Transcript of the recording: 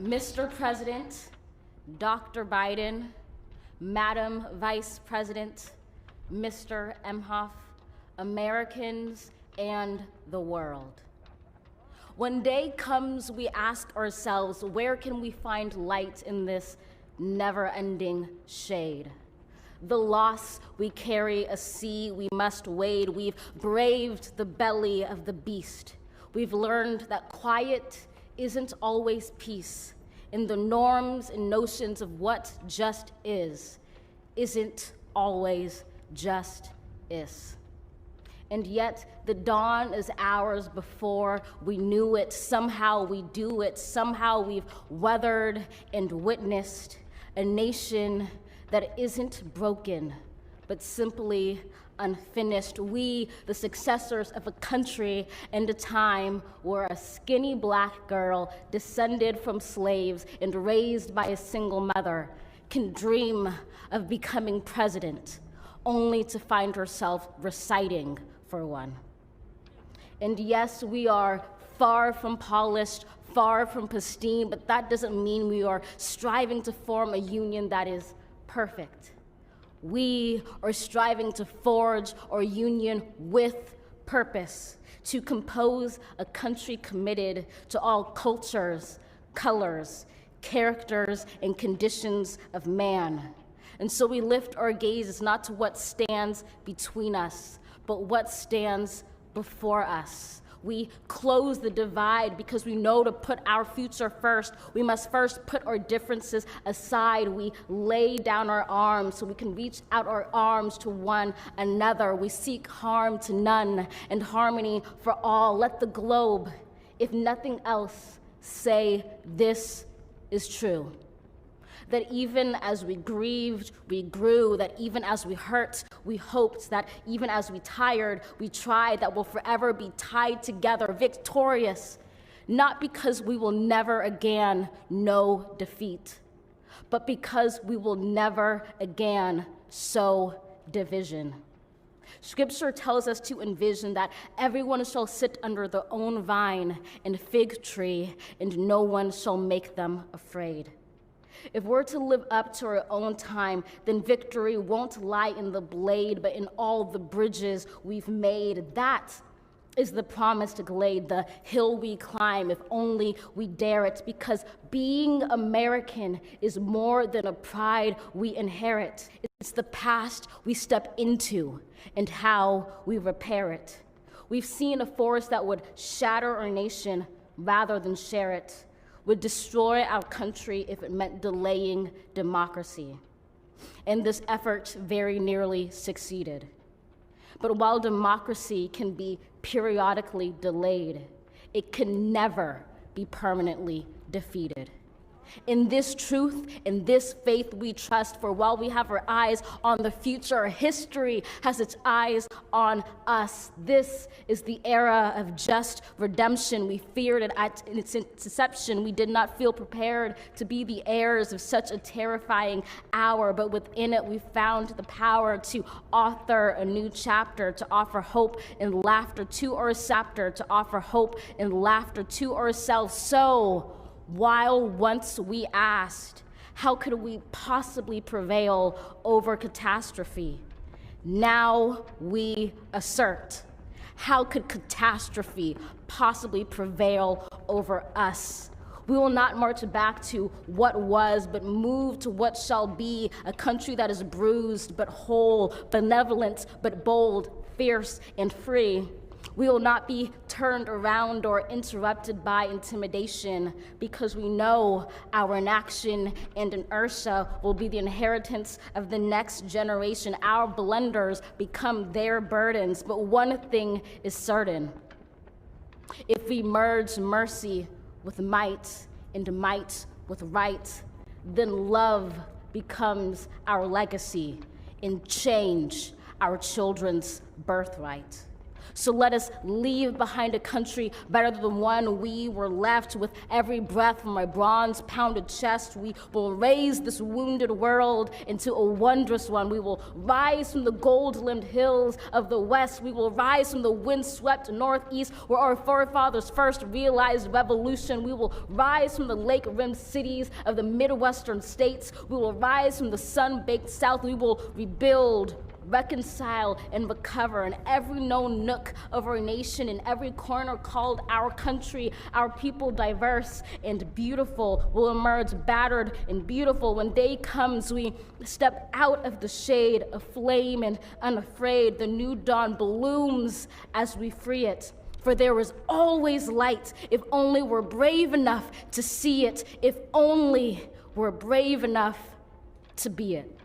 Mr. President, Dr. Biden, Madam Vice President, Mr. Emhoff, Americans, and the world. When day comes, we ask ourselves, where can we find light in this never-ending shade? The loss we carry, a sea we must wade. We've braved the belly of the beast. We've learned that quiet isn't always peace, and the norms and notions of what just isn't always just is. And yet the dawn is ours before we knew it. Somehow we do it. Somehow we've weathered and witnessed a nation that isn't broken, but simply unfinished. We, the successors of a country and a time where a skinny black girl descended from slaves and raised by a single mother can dream of becoming president, only to find herself reciting for one. And yes, we are far from polished, far from pristine, but that doesn't mean we are striving to form a union that is perfect. We are striving to forge our union with purpose, to compose a country committed to all cultures, colors, characters, and conditions of man. And so we lift our gazes not to what stands between us, but what stands before us. We close the divide because we know to put our future first, we must first put our differences aside. We lay down our arms so we can reach out our arms to one another. We seek harm to none and harmony for all. Let the globe, if nothing else, say this is true. That even as we grieved, we grew, that even as we hurt, we hoped, that even as we tired, we tried, that we'll forever be tied together, victorious, not because we will never again know defeat, but because we will never again sow division. Scripture tells us to envision that everyone shall sit under their own vine and fig tree, and no one shall make them afraid. If we're to live up to our own time, then victory won't lie in the blade, but in all the bridges we've made. That is the promised glade, the hill we climb, if only we dare it, because being American is more than a pride we inherit. It's the past we step into and how we repair it. We've seen a force that would shatter our nation rather than share it, would destroy our country if it meant delaying democracy. And this effort very nearly succeeded. But while democracy can be periodically delayed, it can never be permanently defeated. In this truth, in this faith we trust, for while we have our eyes on the future, history has its eyes on us. This is the era of just redemption. We feared it at its inception. We did not feel prepared to be the heirs of such a terrifying hour, but within it we found the power to author a new chapter, to offer hope and laughter to our scepter, to offer hope and laughter to ourselves. So, while once we asked, how could we possibly prevail over catastrophe? Now we assert, how could catastrophe possibly prevail over us? We will not march back to what was, but move to what shall be, a country that is bruised but whole, benevolent but bold, fierce and free. We will not be turned around or interrupted by intimidation, because we know our inaction and inertia will be the inheritance of the next generation. Our blunders become their burdens. But one thing is certain: if we merge mercy with might and might with right, then love becomes our legacy and change our children's birthright. So let us leave behind a country better than the one we were left. With every breath from my bronze-pounded chest, we will raise this wounded world into a wondrous one. We will rise from the gold-limbed hills of the West. We will rise from the wind-swept Northeast, where our forefathers first realized revolution. We will rise from the lake-rimmed cities of the Midwestern states. We will rise from the sun-baked South. We will rebuild, reconcile, and recover in every known nook of our nation, in every corner called our country. Our people, diverse and beautiful, will emerge battered and beautiful. When day comes, we step out of the shade, aflame and unafraid. The new dawn blooms as we free it. For there is always light, if only we're brave enough to see it, if only we're brave enough to be it.